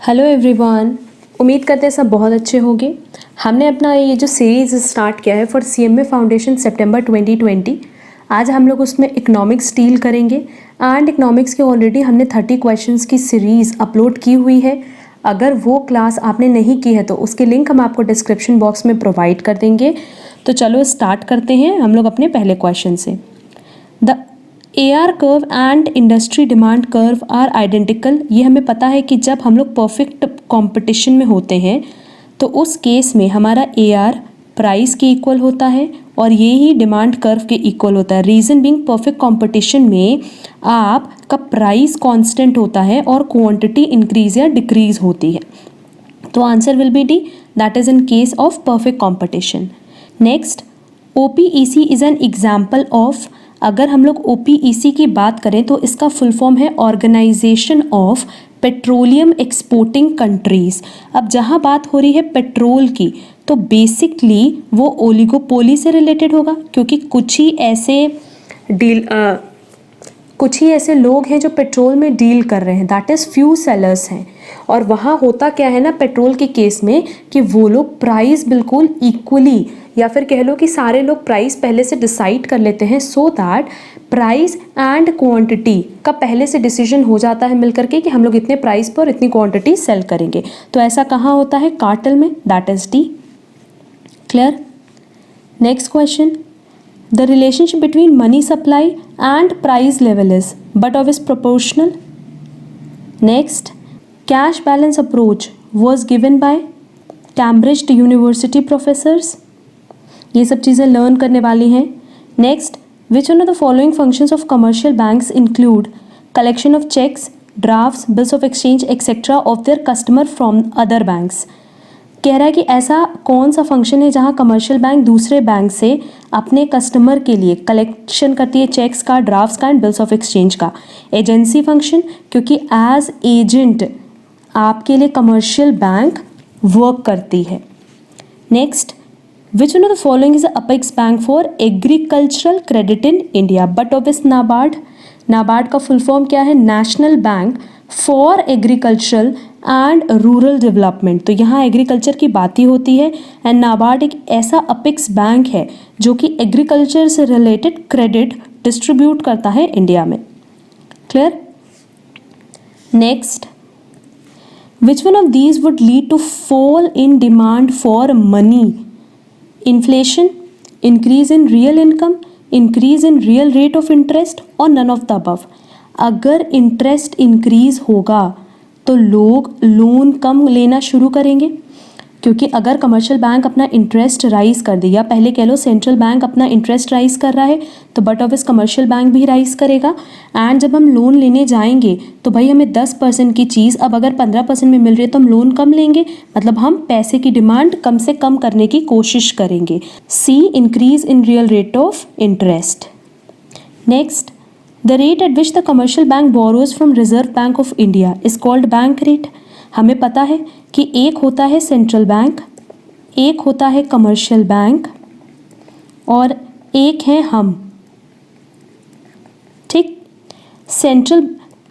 Hello everyone, उम्मीद करते हैं सब बहुत अच्छे होंगे। हमने अपना ये जो सीरीज़ स्टार्ट किया है फॉर सीएमए फाउंडेशन सितंबर 2020। आज हम लोग उसमें इकोनॉमिक्स डील करेंगे एंड इकोनॉमिक्स के ऑलरेडी हमने 30 क्वेश्चंस की सीरीज़ अपलोड की हुई है। अगर वो क्लास आपने नहीं की है तो उसकी लिंक हम आपको डिस्क्रिप्शन बॉक्स में प्रोवाइड कर देंगे। तो चलो स्टार्ट करते हैं हम लोग अपने पहले क्वेश्चन से। The AR curve and industry demand curve are identical. ये हमें पता है कि जब हम लोग परफेक्ट कंपटीशन में होते हैं तो उस केस में हमारा AR प्राइस के इक्वल होता है और ये ही डिमांड कर्व के इक्वल होता है। रीज़न बीइंग परफेक्ट कंपटीशन में आपका प्राइस कांस्टेंट होता है और क्वांटिटी इंक्रीज या डिक्रीज होती है। तो answer will be D, that is in case of perfect competition. Next, OPEC is an example of. अगर हम लोग OPEC की बात करें तो इसका फुल फॉर्म है organisation of petroleum exporting countries. अब जहाँ बात हो रही है पेट्रोल की तो बेसिकली वो ओलिगोपोली से रिलेटेड होगा, क्योंकि कुछ ही ऐसे लोग हैं जो पेट्रोल में डील कर रहे हैं, दैट इज़ फ्यू सेलर्स हैं। और वहाँ होता क्या है ना पेट्रोल के केस में कि वो लोग प्राइस बिल्कुल इक्वली या फिर कह लो कि सारे लोग प्राइस पहले से डिसाइड कर लेते हैं, so that price and quantity का पहले से डिसीजन हो जाता है मिलकर के कि हम लोग इतने प्राइस पर इतनी क्वांटिटी सेल करेंगे। तो ऐसा कहाँ होता है? कार्टेल में, that is D. Clear? Next question, the relationship between money supply and price level is but of is proportional. Next, cash balance approach was given by Cambridge university professors. ये सब चीज़ें लर्न करने वाली हैं। Next, which one of the following functions of commercial banks include collection of cheques, drafts, bills of exchange etcetera of their customer from other banks. कह रहा है कि ऐसा कौन सा फंक्शन है जहाँ कमर्शियल बैंक दूसरे बैंक से अपने कस्टमर के लिए कलेक्शन करती है चेक्स का, ड्राफ्ट्स का एंड बिल्स ऑफ एक्सचेंज का। एजेंसी फंक्शन, क्योंकि एज एजेंट आपके लिए कमर्शियल बैंक वर्क करती है। Next, which one of the following is the apex bank for agricultural credit in India but of is NABARD। NABARD का full form क्या है? National bank for agricultural and rural development. तो यहाँ agriculture की बात ही होती है एंड नाबार्ड एक ऐसा अपेक्स बैंक है जो कि एग्रीकल्चर से रिलेटेड क्रेडिट डिस्ट्रीब्यूट करता है इंडिया में। Clear? Next, which one of these would lead to fall in demand for money? Inflation, increase in real income, increase in real rate of interest और none of the above. अगर interest increase होगा तो लोग loan कम लेना शुरू करेंगे, क्योंकि अगर कमर्शियल बैंक अपना इंटरेस्ट राइज कर दे, या पहले कह लो सेंट्रल बैंक अपना इंटरेस्ट राइज कर रहा है तो बट ऑफिस कमर्शियल बैंक भी राइज करेगा। एंड जब हम लोन लेने जाएंगे तो भाई हमें 10% की चीज़ अब अगर 15% में मिल रही है तो हम लोन कम लेंगे, मतलब हम पैसे की डिमांड कम से कम करने की कोशिश करेंगे। C, increase in real rate of interest. Next, the rate at which the commercial bank borrows from Reserve Bank of India is called bank rate. हमें पता है कि एक होता है सेंट्रल बैंक, एक होता है कमर्शियल बैंक और एक है हम। ठीक,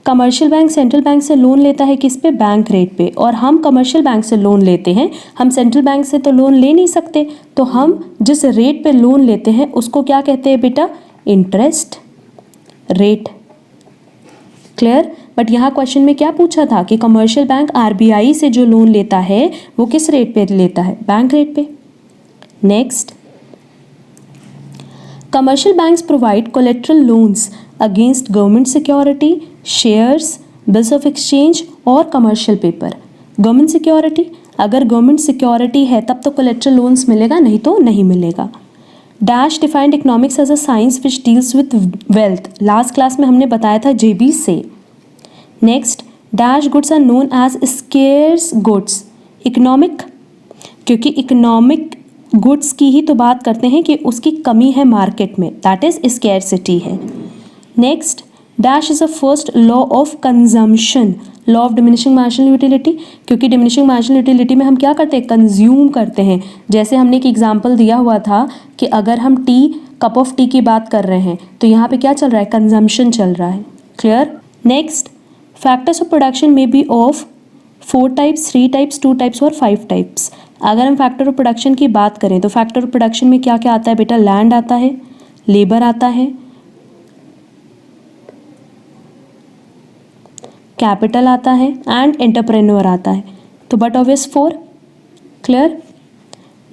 कमर्शियल बैंक सेंट्रल बैंक से लोन लेता है किस पे? बैंक रेट पे। और हम कमर्शियल बैंक से लोन लेते हैं, हम सेंट्रल बैंक से तो लोन ले नहीं सकते, तो हम जिस रेट पे लोन लेते हैं उसको क्या कहते हैं बेटा? Interest rate. क्लियर? बट यहाँ क्वेश्चन में क्या पूछा था कि कमर्शियल बैंक RBI से जो लोन लेता है वो किस रेट पे लेता है? बैंक रेट पे। Next, commercial banks provide collateral loans against government security, shares, bills of exchange और कमर्शियल पेपर। गवर्नमेंट सिक्योरिटी, अगर गवर्नमेंट सिक्योरिटी है तब तो कोलेट्रल लोन्स मिलेगा, नहीं तो नहीं मिलेगा। Dash defined economics as a science which deals with wealth. Last class में हमने बताया था JB से। Next, dash goods are known as scarce goods. Economic, क्योंकि इकोनॉमिक गुड्स की ही तो बात करते हैं कि उसकी कमी है मार्केट में, दैट इज स्केर्सिटी है। Next, dash is a first law of consumption, law of diminishing marginal utility, क्योंकि डिमिनिशिंग मार्जिनल यूटिलिटी में हम क्या करते हैं? कंज्यूम करते हैं। जैसे हमने एक एग्जांपल दिया हुआ था कि अगर हम कप ऑफ टी की बात कर रहे हैं तो यहाँ पे क्या चल रहा है? कंजम्पशन चल रहा है। Clear? Next, factors of production में B of 4 types, 3 types, 2 types और 5 टाइप्स। अगर हम फैक्टर ऑफ प्रोडक्शन की बात करें तो फैक्टर ऑफ प्रोडक्शन में क्या क्या आता है बेटा? लैंड आता है, लेबर आता है, कैपिटल आता है एंड एंटरप्रेन्योर आता है। तो but obvious 4। Clear?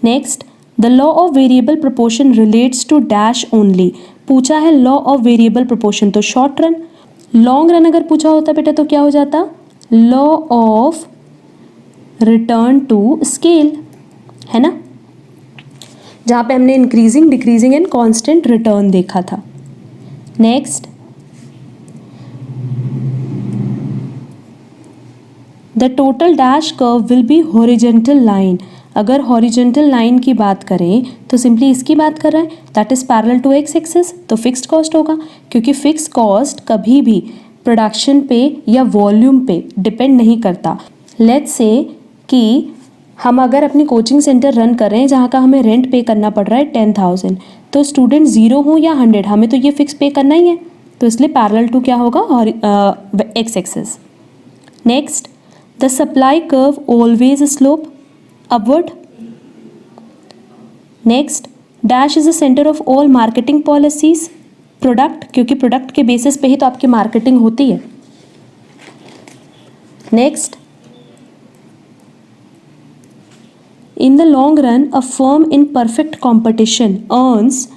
Next, the law of variable proportion relates to dash only. पूछा है लॉ ऑफ वेरिएबल प्रोपोर्शन, तो शॉर्ट रन। लॉन्ग रन अगर पूछा होता बेटा तो क्या हो जाता? Law of return to scale, है ना, जहाँ पे हमने increasing, decreasing and constant return देखा था। Next, the total dash curve will be horizontal line. अगर हॉरिजेंटल लाइन की बात करें तो सिंपली इसकी बात कर रहा है, that is parallel to X axis, तो फिक्स्ड कॉस्ट होगा, क्योंकि फिक्स्ड कॉस्ट कभी भी प्रोडक्शन पे या वॉल्यूम पे डिपेंड नहीं करता। लेट्स से कि हम अगर अपनी कोचिंग सेंटर रन कर रहे हैं जहाँ का हमें रेंट पे करना पड़ रहा है 10,000, तो स्टूडेंट 0 हो या 100 हमें तो ये फिक्स पे करना ही है, तो इसलिए पैरेलल टू क्या होगा? X axis. Next, the supply curve always slope upward. Next, dash is the centre of all marketing policies. Product, क्योंकि प्रोडक्ट के बेसिस पे ही तो आपकी मार्केटिंग होती है। Next, in the long run a firm in perfect competition earns.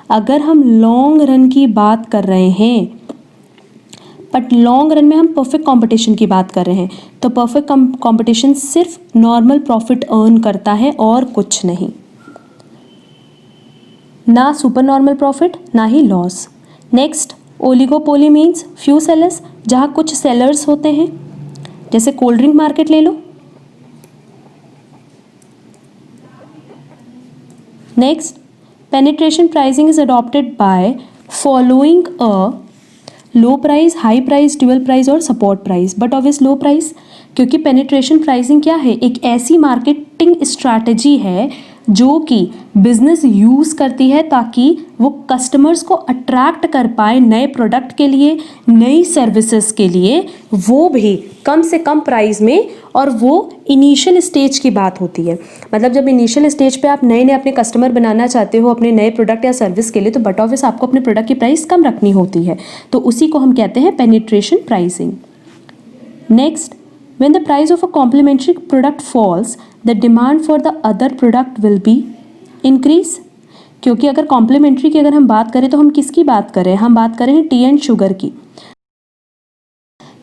अगर हम long run की बात कर रहे हैं, बट लॉन्ग रन में हम परफेक्ट कंपटीशन की बात कर रहे हैं, तो परफेक्ट कंपटीशन सिर्फ नॉर्मल प्रॉफिट अर्न करता है और कुछ नहीं, ना सुपर नॉर्मल प्रॉफिट ना ही loss. Next, oligopoly means few sellers, जहाँ कुछ सेलर्स होते हैं, जैसे कोल्ड ड्रिंक मार्केट ले लो। Next, penetration pricing is adopted by following a low price, high price, dual price और support price. But obvious low price, क्योंकि पेनिट्रेशन प्राइसिंग क्या है? एक ऐसी मार्केटिंग स्ट्रैटेजी है जो कि बिजनेस यूज़ करती है ताकि वो कस्टमर्स को अट्रैक्ट कर पाए नए प्रोडक्ट के लिए, नई सर्विसेज के लिए, वो भी कम से कम प्राइस में। और वो इनिशियल स्टेज की बात होती है, मतलब जब इनिशियल स्टेज पे आप नए नए अपने कस्टमर बनाना चाहते हो अपने नए प्रोडक्ट या सर्विस के लिए, तो बट ऑब्वियस आपको अपने प्रोडक्ट की प्राइस कम रखनी होती है, तो उसी को हम कहते हैं penetration pricing. Next, when the price of a complementary product falls, the demand for the other product will be increase। क्योंकि अगर कॉम्प्लीमेंट्री की अगर हम बात करें तो हम किसकी बात करें? हम बात करें हैं टी एंड शुगर की।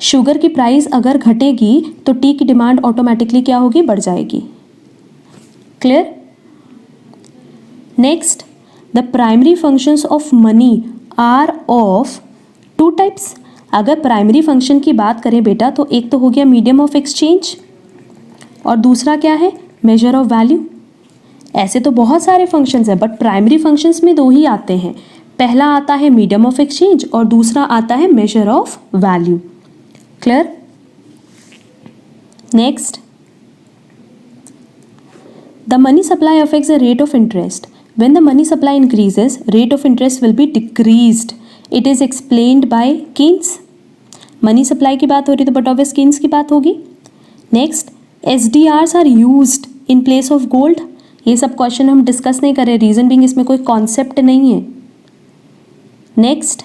शुगर की प्राइस अगर घटेगी तो टी की डिमांड ऑटोमेटिकली क्या होगी? बढ़ जाएगी। Clear? Next, the primary functions of money are of 2 types. अगर प्राइमरी फंक्शन की बात करें बेटा तो एक तो हो गया मीडियम ऑफ एक्सचेंज और दूसरा क्या है? Measure of value. ऐसे तो बहुत सारे फंक्शंस हैं, बट प्राइमरी फंक्शंस में 2 ही आते हैं। पहला आता है मीडियम ऑफ एक्सचेंज और दूसरा आता है measure of value. Clear? Next, the money supply affects the rate of interest. When the money supply increases, rate of interest will be decreased. It is explained bye Keynes. Money supply की बात हो रही तो but obvious Keynes की बात होगी। Next, SDRs are used in place of gold. ये सब क्वेश्चन हम डिस्कस नहीं कर रहे, रीजन बिंग इसमें कोई कॉन्सेप्ट नहीं है। Next,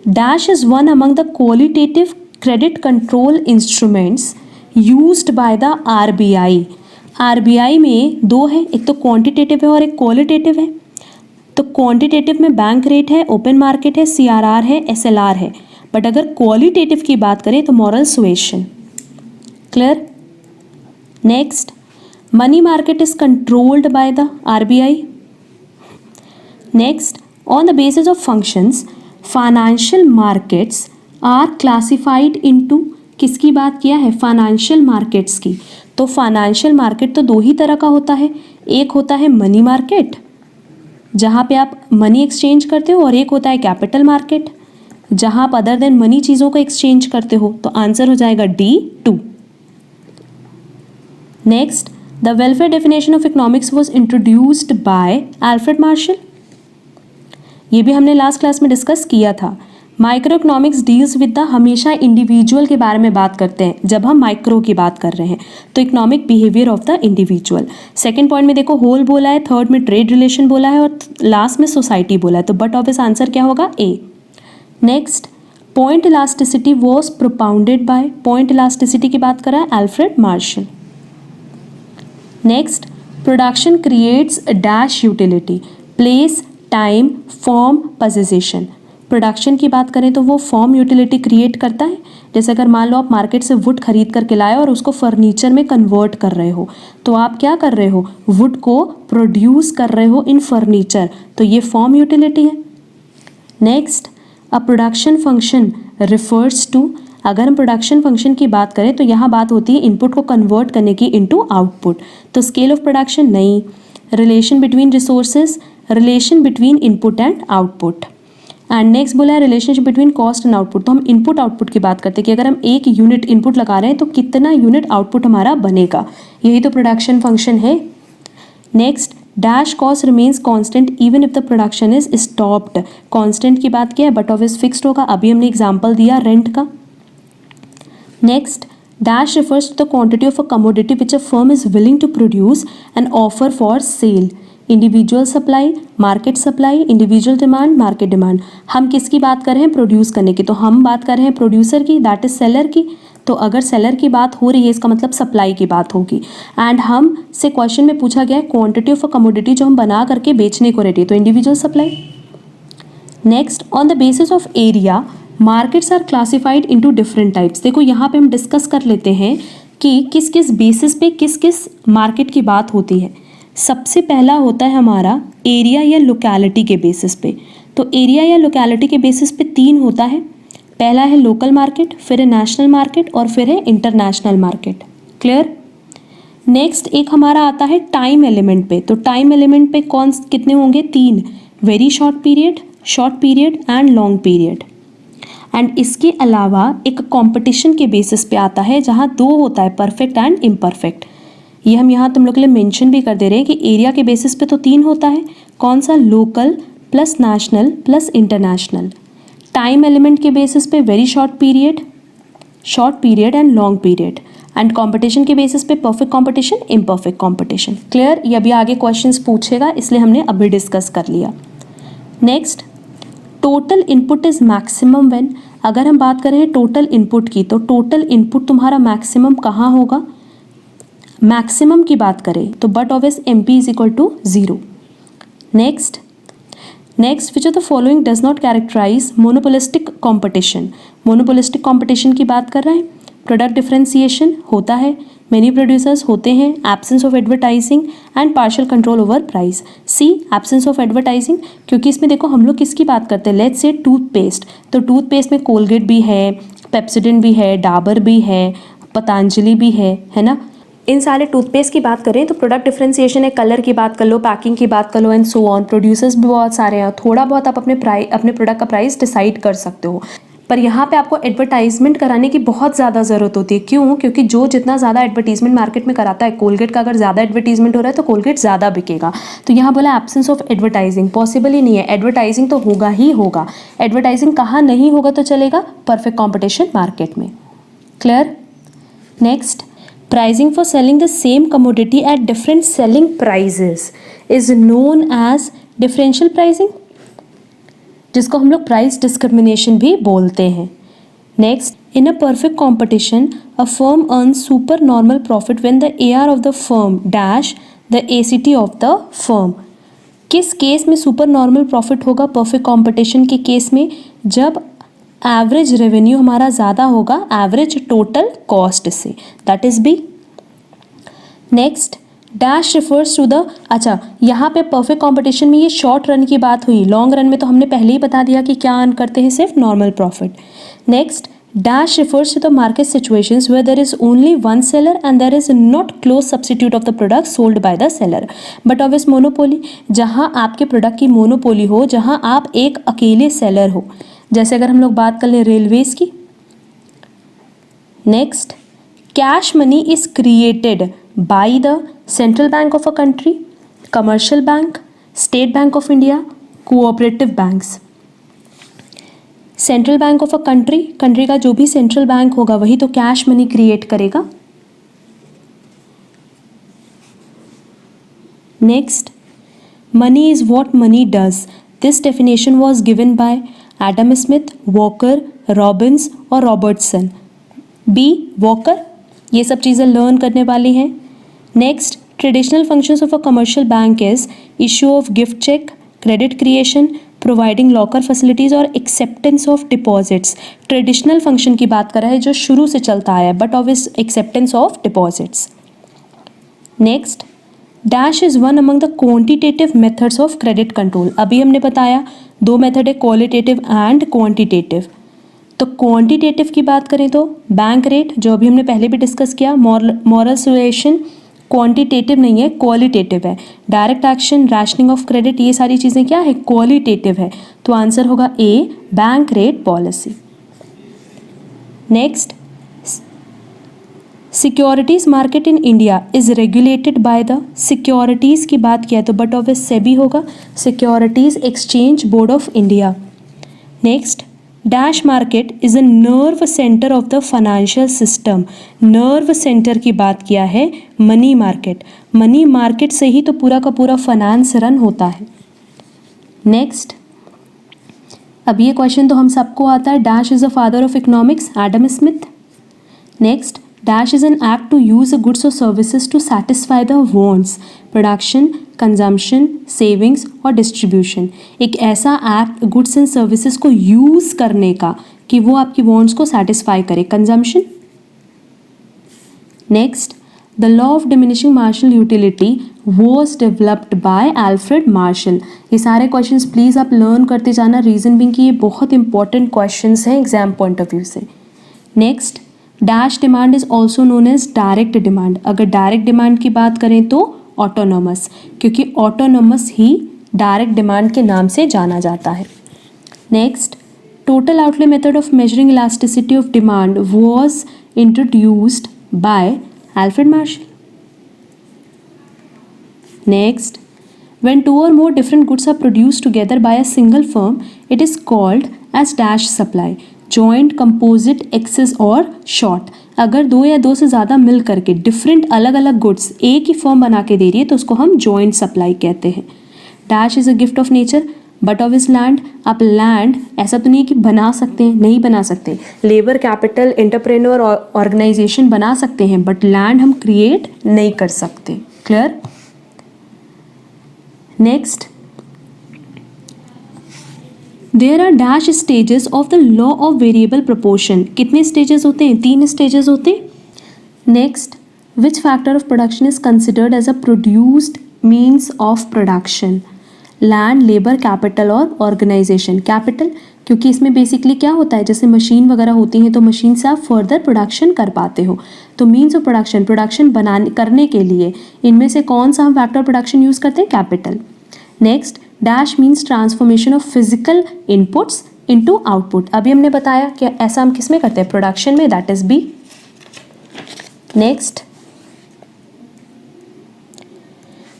dash is one among the qualitative credit control instruments used by the RBI। RBI में 2 है, एक तो क्वांटिटेटिव है और एक क्वालिटेटिव है। तो क्वांटिटेटिव में बैंक रेट है, ओपन मार्केट है, CRR है, SLR है, बट अगर क्वालिटेटिव की बात करें तो moral suasion. Clear? Next, money market is controlled by the RBI। Next, on the basis of functions financial markets are classified into. किसकी बात किया है? फाइनेंशियल मार्केट्स की। तो फाइनेंशियल मार्केट तो 2 ही तरह का होता है, एक होता है मनी मार्केट जहाँ पे आप मनी एक्सचेंज करते हो, और एक होता है कैपिटल मार्केट जहाँ आप अदर देन मनी चीज़ों को एक्सचेंज करते हो। तो आंसर हो जाएगा D2। Next, the welfare definition of economics was introduced by Alfred Marshall. ये भी हमने लास्ट क्लास में डिस्कस किया था। Micro economics deals with the, हमेशा इंडिविजुअल के बारे में बात करते हैं जब हम माइक्रो की बात कर रहे हैं, तो economic behaviour of the individual. Second point में देखो होल बोला है, थर्ड में ट्रेड रिलेशन बोला है और लास्ट में सोसाइटी बोला है, तो बट ऑब्वियस आंसर क्या होगा A. Next, point elasticity was propounded by, point elasticity की बात कर रहा है Alfred Marshall. Next, production creates dash utility, place, time, form, position. Production की बात करें तो वो फॉर्म यूटिलिटी क्रिएट करता है। जैसे अगर मान लो आप मार्केट से वुड खरीद करके लाए और उसको फर्नीचर में कन्वर्ट कर रहे हो, तो आप क्या कर रहे हो, वुड को प्रोड्यूस कर रहे हो इन फर्नीचर, तो ये फॉर्म यूटिलिटी है। Next, a production function refers to, अगर हम प्रोडक्शन फंक्शन की बात करें तो यहाँ बात होती है इनपुट को कन्वर्ट करने की इनटू आउटपुट, तो स्केल ऑफ प्रोडक्शन नहीं। Relation between resources, relation between input and output. And next बोला है relationship between cost and output, तो हम इनपुट आउटपुट की बात करते हैं कि अगर हम एक यूनिट इनपुट लगा रहे हैं तो कितना यूनिट आउटपुट हमारा बनेगा, यही तो प्रोडक्शन फंक्शन है। Next, dash cost remains constant even if the production is stopped, constant की बात किया है बट ऑब्वियस फिक्स्ड होगा, अभी हमने एग्जांपल दिया रेंट का। Next, dash refers to the quantity of a commodity which a firm is willing to produce and offer for sale. Individual supply, market supply, individual demand, market demand. हम किसकी बात कर रहे हैं, प्रोड्यूस करने की, तो हम बात कर रहे हैं प्रोड्यूसर की, दैट इज सेलर की। तो अगर सेलर की बात हो रही है इसका मतलब सप्लाई की बात होगी। एंड हम से क्वेश्चन में पूछा गया है क्वांटिटी ऑफ अ कमोडिटी जो हम बना करके बेचने को रेडी, तो individual supply. Next, on the basis of area markets are classified into different types. देखो यहाँ पे हम डिस्कस कर लेते हैं कि किस किस बेसिस पे किस किस मार्केट की बात होती है। सबसे पहला होता है हमारा एरिया या लोकेलिटी के बेसिस पे, तो एरिया या लोकेलिटी के बेसिस पे तीन होता है। पहला है लोकल मार्केट, फिर है नेशनल मार्केट और फिर है इंटरनेशनल मार्केट। क्लियर। नेक्स्ट एक हमारा आता है टाइम एलिमेंट पे, तो टाइम एलिमेंट पे कौन कितने होंगे, तीन, very short period and long period. And इसके अलावा एक कंपटीशन के बेसिस पे आता है जहाँ दो होता है, परफेक्ट एंड इम्परफेक्ट। ये हम यहाँ तुम लोग के लिए मेंशन भी कर दे रहे हैं कि एरिया के बेसिस पे तो तीन होता है, कौन सा, local plus national plus international. Time element के बेसिस पे very short period and long period. And competition के बेसिस पे perfect competition, imperfect competition. Clear. ये अभी आगे क्वेश्चंस पूछेगा इसलिए हमने अभी डिस्कस कर लिया। Next, total input is maximum when, अगर हम बात करें टोटल इनपुट की तो टोटल इनपुट तुम्हारा मैक्सिमम कहाँ होगा, मैक्सिमम की बात करें तो but obvious MP is equal to 0। Next which of the following does not characterize monopolistic competition, monopolistic competition की बात कर रहे हैं। प्रोडक्ट डिफरेंशिएशन होता है, मेनी प्रोड्यूसर्स होते हैं, absence of advertising and partial control over price. C, absence of advertising, क्योंकि इसमें देखो हम लोग किसकी बात करते हैं, लेट्स से टूथपेस्ट, तो टूथपेस्ट में कोलगेट भी है, पेप्सोडेंट भी है, डाबर भी है, पतंजलि भी है ना। इन सारे टूथपेस्ट की बात करें तो प्रोडक्ट डिफरेंशिएशन है, कलर की बात कर लो, पैकिंग की बात कर लो एंड सो ऑन। प्रोड्यूसर्स भी बहुत सारे हैं, थोड़ा बहुत आप अपने प्रोडक्ट का प्राइस डिसाइड कर सकते हो, पर यहाँ पे आपको एडवर्टाइजमेंट कराने की बहुत ज़्यादा ज़रूरत होती है। क्यों? क्योंकि जो जितना ज़्यादा एडवर्टीजमेंट मार्केट में कराता है, कोलगेट का अगर ज़्यादा एडवर्टीजमेंट हो रहा है तो कोलगेट ज़्यादा बिकेगा। तो यहाँ बोला एब्सेंस ऑफ एडवर्टाइजिंग, पॉसिबल ही नहीं है, एडवर्टाइजिंग तो होगा ही होगा। एडवर्टाइजिंग कहाँ नहीं होगा तो चलेगा, परफेक्ट कॉम्पिटिशन मार्केट में। Clear. Next, pricing for selling the same commodity at different selling prices is known as differential pricing, जिसको हम लोग प्राइस डिस्क्रिमिनेशन भी बोलते हैं। Next, in a perfect competition a firm earns super normal profit when the AR of the firm dash the ACT of the firm. किस case में super normal profit होगा perfect competition के case में, जब average revenue हमारा ज़्यादा होगा average total cost से, that is B. Next, dash refers to the, अच्छा यहाँ पे परफेक्ट कंपटीशन में ये शॉर्ट रन की बात हुई, लॉन्ग रन में तो हमने पहले ही बता दिया कि क्या अर्न करते हैं, सिर्फ normal profit. Next, dash refers to the market situations where there is only one seller and there is not close substitute of the product sold by the seller, but obvious monopoly, जहाँ आपके product की monopoly हो, जहाँ आप एक अकेले seller हो, जैसे अगर हम लोग बात कर लें रेलवेज की। Next, cash money is created by the central bank of a country, commercial bank, state bank of India, cooperative banks. Central bank of a country, country का जो भी सेंट्रल बैंक होगा वही तो कैश मनी क्रिएट करेगा। Next, money is what money does. This definition was given by Adam Smith, Walker, Robbins और Robertson. B Walker. ये सब चीज़ें लर्न करने वाली हैं। Next, traditional functions of a commercial bank is issue of gift cheque, credit creation, providing locker facilities और acceptance of deposits. Traditional function की बात कर रहा है जो शुरू से चलता आया है, बट ऑफ इस acceptance of deposits. Next, dash is one among the quantitative methods of credit control. अभी हमने बताया दो मेथड है, क्वालिटेटिव एंड क्वांटिटेटिव। तो क्वांटिटेटिव की बात करें तो बैंक रेट, जो अभी हमने पहले भी डिस्कस किया, मॉरल सुएशन क्वांटिटेटिव नहीं है, क्वालिटेटिव है। Direct action, rationing of credit, ये सारी चीज़ें क्या है, क्वालिटेटिव है। तो आंसर होगा A, bank rate policy. Next, securities market in India is regulated by the, securities की बात किया तो बट ऑफ सेबी होगा, Securities Exchange Board of India. Next, dash market is a nerve centre of the financial system. Nerve centre की बात किया है money market, money market से ही तो पूरा का पूरा फाइनेंस रन होता है। नेक्स्ट, अब ये क्वेश्चन तो हम सबको आता है, dash is the father of economics, Adam Smith. Next, dash is an act to use goods और services to satisfy the wants, production, consumption, savings और डिस्ट्रीब्यूशन। एक ऐसा एक्ट गुड्स एंड सर्विसेज को यूज करने का कि वो आपकी वांट्स को सेटिस्फाई करे, consumption. Next, the law of diminishing Marshall utility was developed by Alfred Marshall. ये सारे क्वेश्चंस प्लीज़ आप लर्न करते जाना, रीजन बिंग कि ये बहुत इंपॉर्टेंट क्वेश्चंस हैं एग्जाम पॉइंट ऑफ व्यू से। Next, dash demand is also known as direct demand. अगर डायरेक्ट डिमांड की बात करें तो ऑटोनोमस, क्योंकि ऑटोनोमस ही डायरेक्ट डिमांड के नाम से जाना जाता है। Next, total outlay method of measuring elasticity of demand was introduced by Alfred Marshall. Next, when two or more different goods are produced together by a single firm, it is called as dash supply, joint, composite, excess और short। अगर दो या दो से ज़्यादा मिल करके different अलग अलग गुड्स एक ही फर्म बना के दे रही है तो उसको हम जॉइंट सप्लाई कहते हैं। Dash is a gift of nature, but of इस लैंड। आप लैंड ऐसा तो नहीं कि बना सकते हैं, नहीं बना सकते, लेबर कैपिटल एंटरप्रेन्योर ऑर्गेनाइजेशन बना सकते हैं, बट लैंड हम क्रिएट नहीं कर सकते। Clear? Next, there are dash stages of the law of variable proportion. कितने स्टेजेस होते हैं? 3 स्टेजेस होते हैं। Next, which factor of production is considered as a produced means of production? Land, labour, capital और organisation. Capital, क्योंकि इसमें basically क्या होता है, जैसे मशीन वगैरह होती हैं तो मशीन से आप फर्दर प्रोडक्शन कर पाते हो। तो मीन्स ऑफ प्रोडक्शन, प्रोडक्शन बनाने करने के लिए इनमें से कौन सा हम फैक्टर प्रोडक्शन यूज़ करते हैं? Capital. Next, dash means transformation of physical inputs into output. अभी हमने बताया कि ऐसा हम किस में करते हैं? प्रोडक्शन में, that is B. Next,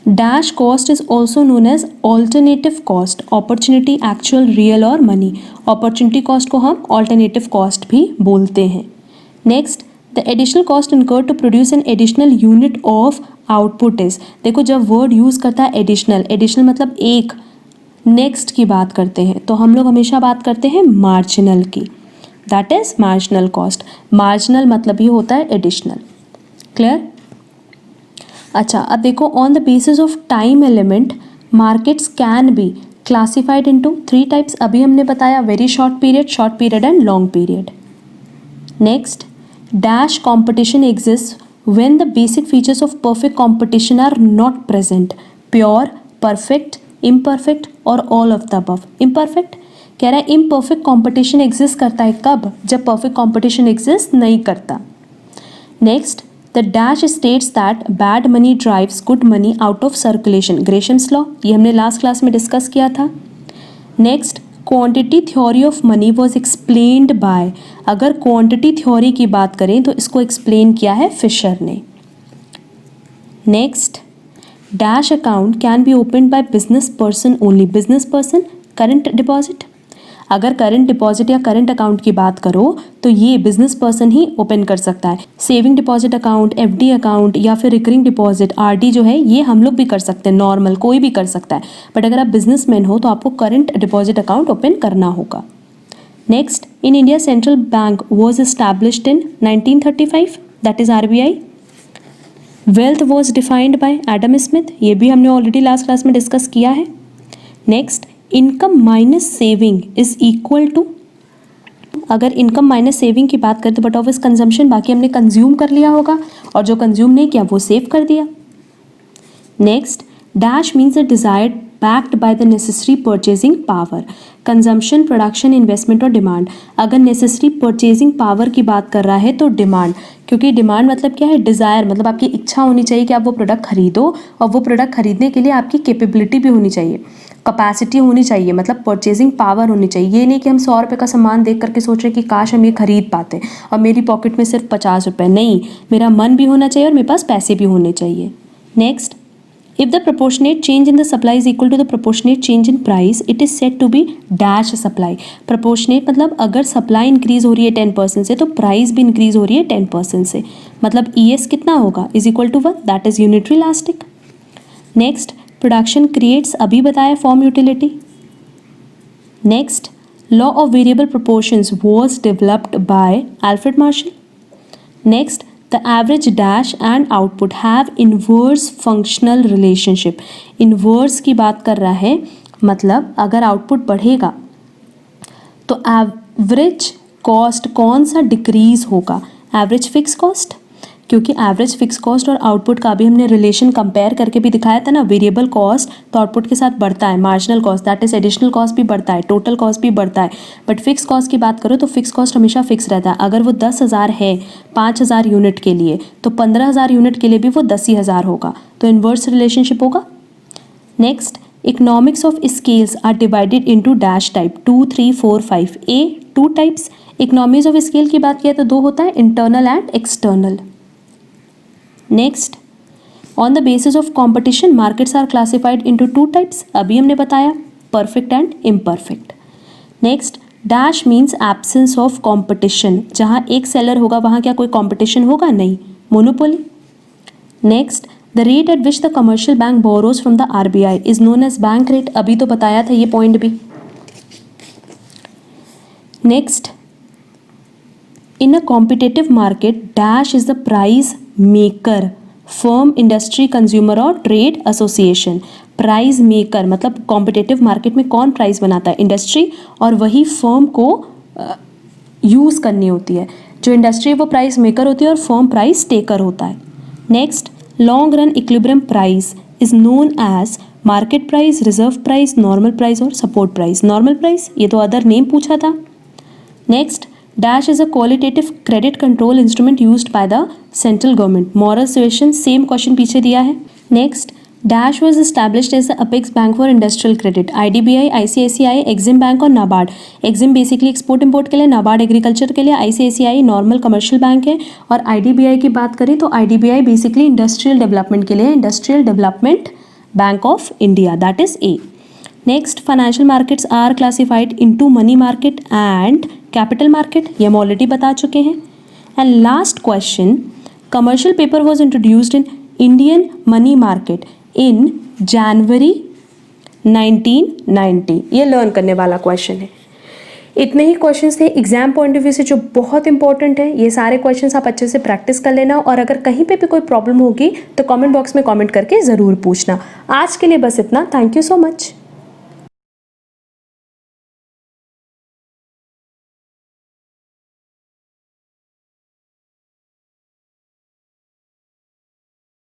dash cost is also known as alternative cost, opportunity, actual, real और मनी। अपॉर्चुनिटी कॉस्ट को हम ऑल्टरनेटिव कॉस्ट भी बोलते हैं। Next, the additional cost incurred to produce an additional unit of output is. देखो जब word use करता है एडिशनल, एडिशनल मतलब एक, नेक्स्ट की बात करते हैं तो हम लोग हमेशा बात करते हैं मार्जिनल की, that is marginal cost. Marginal मतलब ये होता है एडिशनल। क्लियर? अच्छा, अब देखो, on the basis of time element markets can be classified into 3 types. अभी हमने बताया very short period and long period. Next, dash competition exist when the basic features of perfect competition are not present, pure, perfect, imperfect और all of the above। imperfect कह रहा है imperfect competition exist करता है कब? जब perfect competition exist नहीं करता। next, the dash states that bad money drives good money out of circulation, Gresham's law, ये हमने लास्ट क्लास में डिस्कस किया था। next, quantity theory of money was explained bye. अगर क्वांटिटी थ्योरी की बात करें तो इसको एक्सप्लेन किया है फिशर ने। Next, dash account can be open by business person only, business person, current deposit. अगर करंट डिपॉजिट या करंट अकाउंट की बात करो तो ये बिजनेस पर्सन ही ओपन कर सकता है। Saving deposit account, FD account या फिर रिकरिंग डिपॉजिट आरडी जो है ये हम लोग भी कर सकते हैं, नॉर्मल कोई भी कर सकता है। बट अगर आप बिजनेसमैन हो तो आपको करंट डिपॉजिट अकाउंट ओपन करना होगा। Next, in India central bank was established in 1935, that is RBI. Wealth was defined by Adam Smith, ये भी हमने ऑलरेडी लास्ट क्लास में डिस्कस किया है। Next, income minus saving is equal to, अगर income minus saving की बात करें तो बट ऑफ इस कंजम्पशन, बाकी हमने कंज्यूम कर लिया होगा और जो कंज्यूम नहीं किया वो सेव कर दिया। Next, dash means a desired backed by the necessary purchasing power, consumption, production, investment और डिमांड। अगर नेसेसरी परचेजिंग पावर की बात कर रहा है तो डिमांड, क्योंकि डिमांड मतलब क्या है, डिज़ायर, मतलब आपकी इच्छा होनी चाहिए कि आप वो प्रोडक्ट खरीदो और वो प्रोडक्ट खरीदने के लिए आपकी कैपेबिलिटी भी होनी चाहिए, कैपेसिटी होनी चाहिए, मतलब परचेजिंग पावर होनी चाहिए। ये नहीं कि हम 100 रुपये का सामान देख करके सोच रहे कि काश हम ये खरीद पाते और मेरी पॉकेट में सिर्फ 50 रुपये, नहीं, मेरा मन भी होना चाहिए और मेरे पास पैसे भी होने चाहिए। Next, if the proportionate change in the supply is equal to the proportionate change in price, it is said to be dash supply। proportionate मतलब अगर सप्लाई इंक्रीज हो रही है 10% से तो प्राइस भी इंक्रीज हो रही है 10% से, मतलब ES कितना होगा, is equal to 1, that is unitary elastic. Next, production creates, अभी बताया form utility. Next, law of variable proportions was developed by Alfred Marshall. Next, the average dash and output have inverse functional relationship। inverse की बात कर रहा है, मतलब अगर output बढ़ेगा तो एवरेज कॉस्ट कौन सा डिक्रीज होगा, एवरेज फिक्स कॉस्ट, क्योंकि एवरेज फिक्स कॉस्ट और आउटपुट का भी हमने रिलेशन कंपेयर करके भी दिखाया था ना। वेरिएबल कॉस्ट तो आउटपुट के साथ बढ़ता है, marginal cost that is additional cost भी बढ़ता है, टोटल कॉस्ट भी बढ़ता है। बट फिक्स कॉस्ट की बात करो तो फिक्स कॉस्ट हमेशा फिक्स रहता है। अगर वो 10,000 है 5,000 यूनिट के लिए तो 15,000 यूनिट के लिए भी वो 10,000 होगा, तो इन्वर्स रिलेशनशिप होगा। Next, economics of scales are divided into dash type 2, 3, 4, 5। A 2 types, economies of scale की बात किया तो 2 होता है, internal and external. Next, on the basis of competition markets are classified into 2 types, अभी हमने बताया, perfect and imperfect. Next, dash means absence of competition, जहाँ एक सेलर होगा वहाँ क्या कोई कॉम्पिटिशन होगा, नहीं, monopoly. Next, the rate at which the commercial bank borrows from the RBI is known as bank rate, अभी तो बताया था ये पॉइंट भी। Next, in a competitive market dash is the price maker, firm, industry, consumer और trade association। Price maker मतलब competitive market में कौन प्राइस बनाता है, इंडस्ट्री, और वही फर्म को यूज़ करनी होती है। जो इंडस्ट्री वो प्राइस मेकर होती है और फर्म प्राइस टेकर होता है। Next, long run equilibrium price is known as market price, reserve price, normal price और सपोर्ट प्राइस। नॉर्मल प्राइस ये तो अदर नेम पूछा था। Next, dash is a qualitative credit control instrument used by the central government. Moral suasion, same question पीछे दिया है। Next, dash was established as the apex bank for industrial credit. IDBI, ICICI, EXIM bank और NABARD. EXIM basically export import के लिए, NABARD agriculture के लिए, ICICI normal commercial bank है। और आईडीबीआई की बात करें तो आईडीबीआई बेसिकली इंडस्ट्रियल डेवलपमेंट के लिए, industrial development bank of India, that is A. Next, financial markets are classified into money market and capital market, ये हम ऑलरेडी बता चुके हैं। And last question, commercial paper was introduced in Indian money market in January 1990। ये learn करने वाला question है। इतने ही क्वेश्चंस थे एग्जाम पॉइंट ऑफ व्यू से जो बहुत इंपॉर्टेंट है। ये सारे क्वेश्चंस आप अच्छे से प्रैक्टिस कर लेना और अगर कहीं पे भी कोई प्रॉब्लम होगी तो कमेंट बॉक्स में कमेंट करके ज़रूर पूछना। आज के लिए बस इतना। Thank you so much.